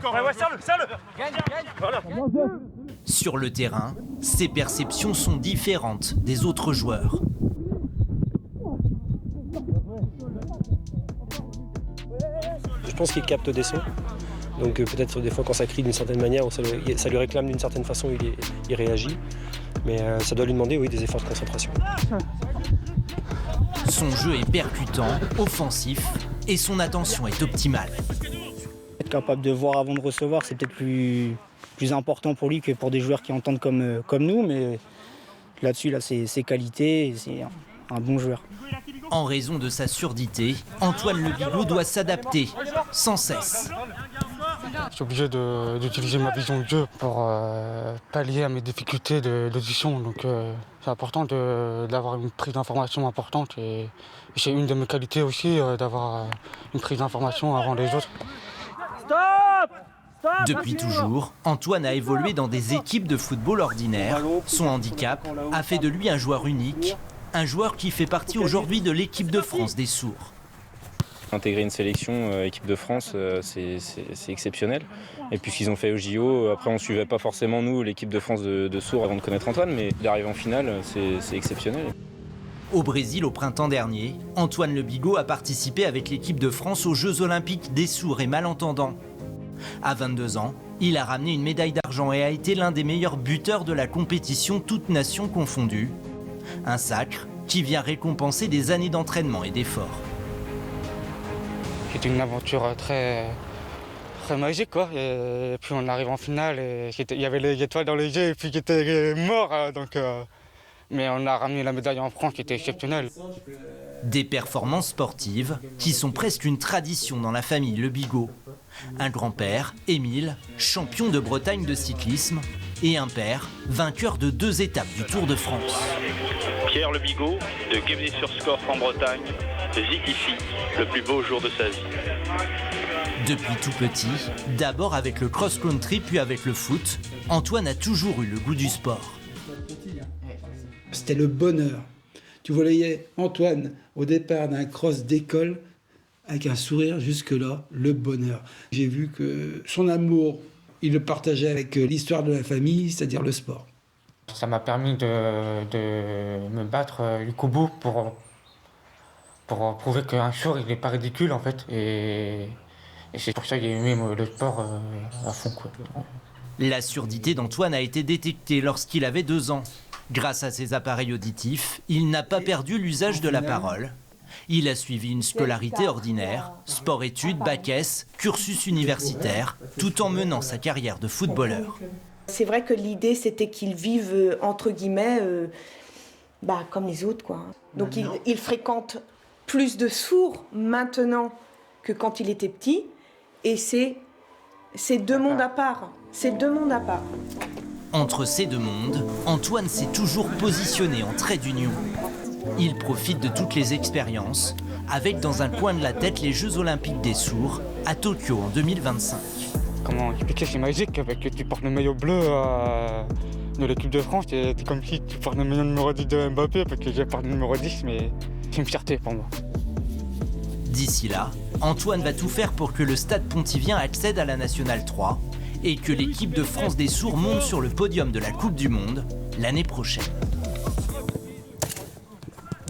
serre-le. Voilà. Sur le terrain, ses perceptions sont différentes des autres joueurs. Je pense qu'il capte des sons. Donc peut-être des fois quand ça crie d'une certaine manière ou ça lui réclame d'une certaine façon, il réagit. Mais ça doit lui demander des efforts de concentration. Son jeu est percutant, offensif et son attention est optimale. Être capable de voir avant de recevoir, c'est peut-être plus important pour lui que pour des joueurs qui entendent comme nous. Mais là-dessus, ses qualités, et c'est un bon joueur. En raison de sa surdité, Antoine Le Bigot doit s'adapter sans cesse. Je suis obligé d'utiliser ma vision de jeu pour pallier à mes difficultés d'audition. Donc c'est important d'avoir une prise d'information importante. Et c'est une de mes qualités aussi d'avoir une prise d'information avant les autres. Depuis toujours, Antoine a évolué dans des équipes de football ordinaire. Son handicap a fait de lui un joueur unique, un joueur qui fait partie aujourd'hui de l'équipe de France des sourds. Intégrer une sélection équipe de France, c'est exceptionnel. Et puis ce qu'ils ont fait au JO, après on ne suivait pas forcément nous, l'équipe de France de sourds avant de connaître Antoine, mais d'arriver en finale, c'est exceptionnel. Au Brésil, au printemps dernier, Antoine Le Bigot a participé avec l'équipe de France aux Jeux Olympiques des sourds et malentendants. À 22 ans, il a ramené une médaille d'argent et a été l'un des meilleurs buteurs de la compétition, toutes nations confondues. Un sacre qui vient récompenser des années d'entraînement et d'efforts. C'était une aventure très magique, quoi. Et puis on arrive en finale et il y avait les étoiles dans les yeux et puis j'étais mort. Mais on a ramené la médaille en France qui était exceptionnelle. Des performances sportives qui sont presque une tradition dans la famille Le Bigot. Un grand-père, Émile, champion de Bretagne de cyclisme, et un père, vainqueur de 2 étapes du Tour de France. Pierre Le Bigot, de Guémené-sur-Scorff en Bretagne, vit ici le plus beau jour de sa vie. Depuis tout petit, d'abord avec le cross-country puis avec le foot, Antoine a toujours eu le goût du sport. C'était le bonheur. Tu voyais Antoine au départ d'un cross d'école avec un sourire jusque-là, le bonheur. J'ai vu que son amour, il le partageait avec l'histoire de la famille, c'est-à-dire le sport. Ça m'a permis de me battre jusqu'au bout pour prouver qu'un jour il n'est pas ridicule en fait. Et c'est pour ça que j'ai aimé le sport à fond, quoi. La surdité d'Antoine a été détectée lorsqu'il avait 2 ans. Grâce à ses appareils auditifs, il n'a pas perdu l'usage de la parole. Il a suivi une scolarité ordinaire, sport-études, bac S, cursus universitaire, tout en menant sa carrière de footballeur. C'est vrai que l'idée, c'était qu'il vive, entre guillemets, comme les autres, quoi. Donc il fréquente plus de sourds maintenant que quand il était petit. Et c'est 2 mondes à part. C'est 2 mondes à part. Entre ces 2 mondes, Antoine s'est toujours positionné en trait d'union. Il profite de toutes les expériences, avec dans un coin de la tête les Jeux Olympiques des sourds à Tokyo en 2025. Comment expliquer, c'est magique, avec tu portes le maillot bleu de l'équipe de France, c'est comme si tu portes le maillot numéro 10 de Mbappé, parce que j'ai porté le numéro 10, mais c'est une fierté pour moi. D'ici là, Antoine va tout faire pour que le Stade Pontivien accède à la Nationale 3 et que l'équipe de France des sourds monte sur le podium de la Coupe du Monde l'année prochaine.